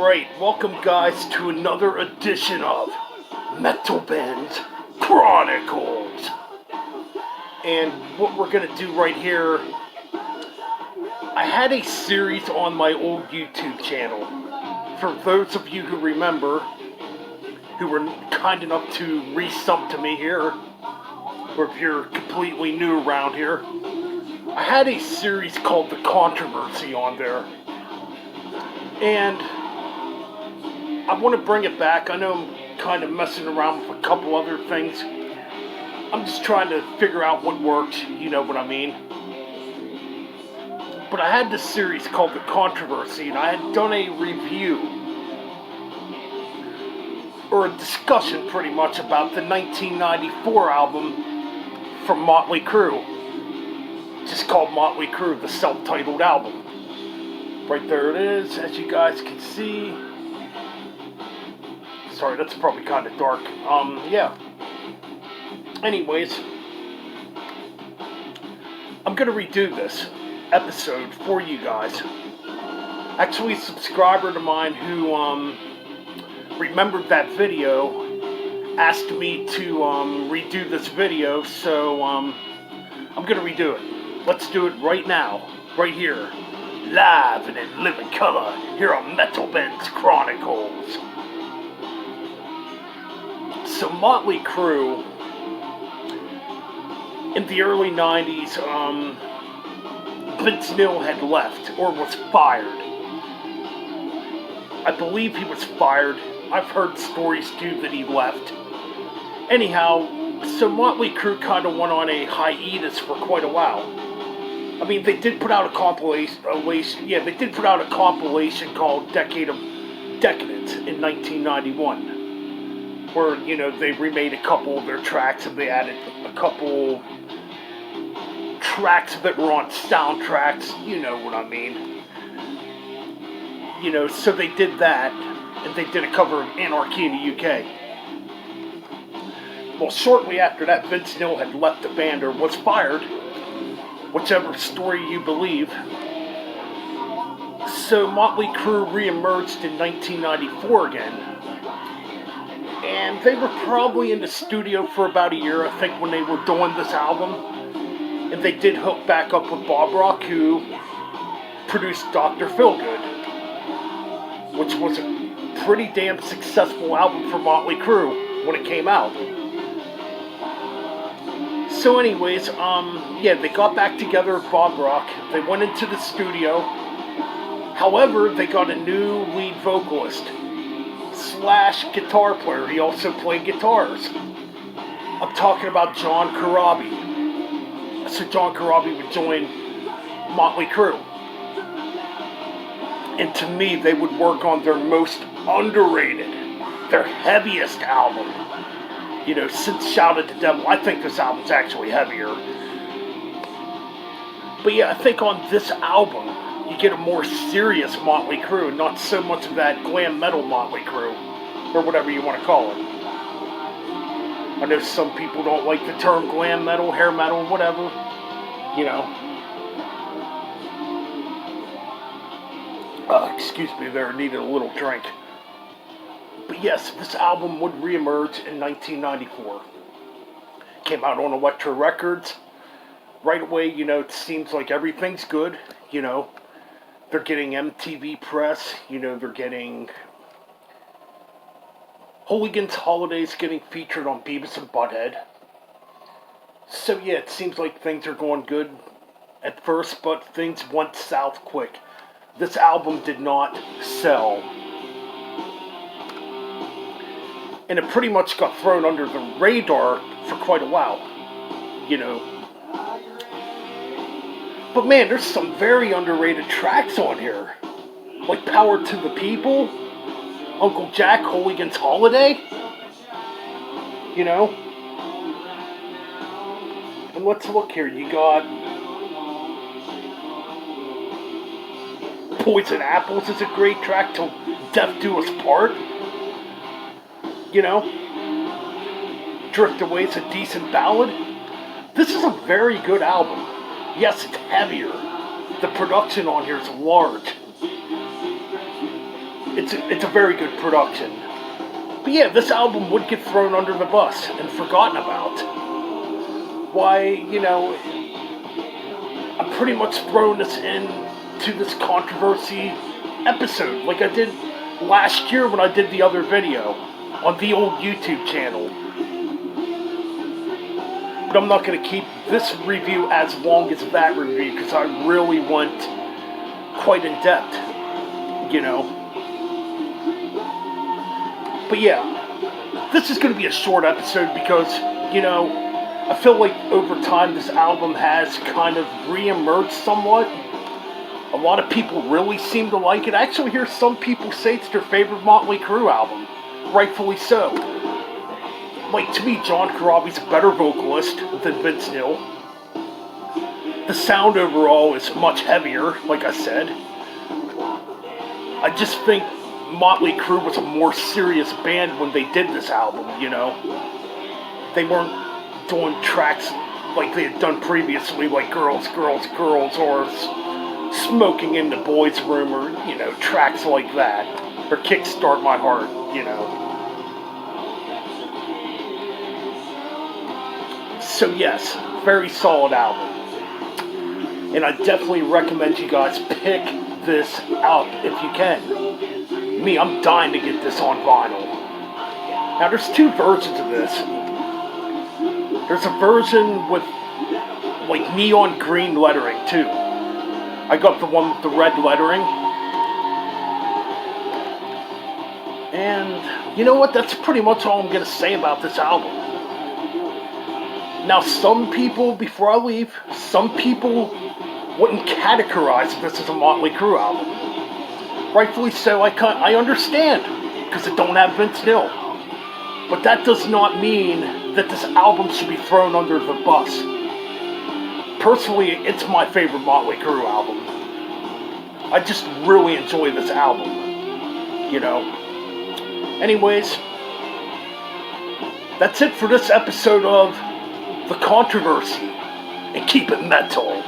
Alright, welcome guys to another edition of Metal Band Chronicles. And what we're going to do right here, I had a series on my old YouTube channel. For those of you who remember, who were kind enough to re-sub to me here, or if you're completely new around here, I had a series called The Controversy on there. And I want to bring it back. I know I'm kind of messing around with a couple other things. I'm just trying to figure out what works, you know what I mean. But I had this series called The Controversy, and I had done a review, or a discussion pretty much, about the 1994 album from Motley Crue. Just called Motley Crue, the self-titled album. Right there it is, as you guys can see. Sorry, that's probably kind of dark. Yeah. Anyways, I'm going to redo this episode for you guys. Actually, a subscriber of mine who remembered that video asked me to redo this video, so I'm going to redo it. Let's do it right now, right here, live and in living color, here on Metal Band's Chronicles. So Motley Crue, in the early 90s, Vince Neil had left, or was fired. I believe he was fired. I've heard stories too that he left. Anyhow, so Motley Crue kind of went on a hiatus for quite a while. I mean, they did put out a compilation, they did put out a compilation called Decade of Decadence in 1991. Where, you know, they remade a couple of their tracks and they added a couple tracks that were on soundtracks, you know what I mean. You know, so they did that, and they did a cover of Anarchy in the UK. Well, shortly after that, Vince Neil had left the band, or was fired, whichever story you believe. So Motley Crue re-emerged in 1994 again. And they were probably in the studio for about a year, I think, when they were doing this album. And they did hook back up with Bob Rock, who produced Dr. Feelgood, which was a pretty damn successful album for Motley Crue when it came out. So anyways, they got back together with Bob Rock. They went into the studio. However, they got a new lead vocalist / guitar player. He also played guitars. I'm talking about John Corabi. So John Corabi would join Motley Crue. And to me, they would work on their most underrated, their heaviest album. You know, since Shout at the Devil, I think this album's actually heavier. But yeah, I think on this album, you get a more serious Motley Crue, not so much of that glam metal Motley Crue, or whatever you want to call it. I know some people don't like the term glam metal, hair metal, whatever, you know. Excuse me there, I needed a little drink. But yes, this album would re-emerge in 1994. Came out on Elektra Records. Right away, you know, it seems like everything's good, you know. They're getting MTV press, you know, they're getting Hooligan's Holidays getting featured on Beavis and Butthead. So yeah, it seems like things are going good at first, but things went south quick. This album did not sell. And it pretty much got thrown under the radar for quite a while, you know. But man, there's some very underrated tracks on here. Like Power to the People, Uncle Jack, Hooligan's Holiday. You know? And let's look here. You got Poison Apples is a great track, Till Death Do Us Part. You know? Drift Away is a decent ballad. This is a very good album. Yes, it's heavier. The production on here is large. it's a very good production. But yeah, this album would get thrown under the bus and forgotten about. Why, I'm pretty much throwing this into this controversy episode, like I did last year when I did the other video on the old YouTube channel. But I'm not going to keep this review as long as that review, because I really went quite in depth, But yeah, this is going to be a short episode because, I feel like over time this album has kind of re-emerged somewhat. A lot of people really seem to like it. I actually hear some people say it's their favorite Motley Crue album. Rightfully so. Like, to me, John Corabi's a better vocalist than Vince Neil. The sound overall is much heavier, like I said. I just think Motley Crue was a more serious band when they did this album, They weren't doing tracks like they had done previously, like Girls, Girls, Girls, or Smoking in the Boys' Room, or, tracks like that. Or Kickstart My Heart, So yes, very solid album. And I definitely recommend you guys pick this up if you can. Me, I'm dying to get this on vinyl. Now, there's two versions of this. There's a version with, like, neon green lettering, too. I got the one with the red lettering. And, you know what? That's pretty much all I'm going to say about this album. Now, some people, before I leave, some people wouldn't categorize this as a Motley Crue album. Rightfully so, I understand, because it don't have Vince Neil. But that does not mean that this album should be thrown under the bus. Personally, it's my favorite Motley Crue album. I just really enjoy this album, Anyways, that's it for this episode of The Controversy, and keep it metal.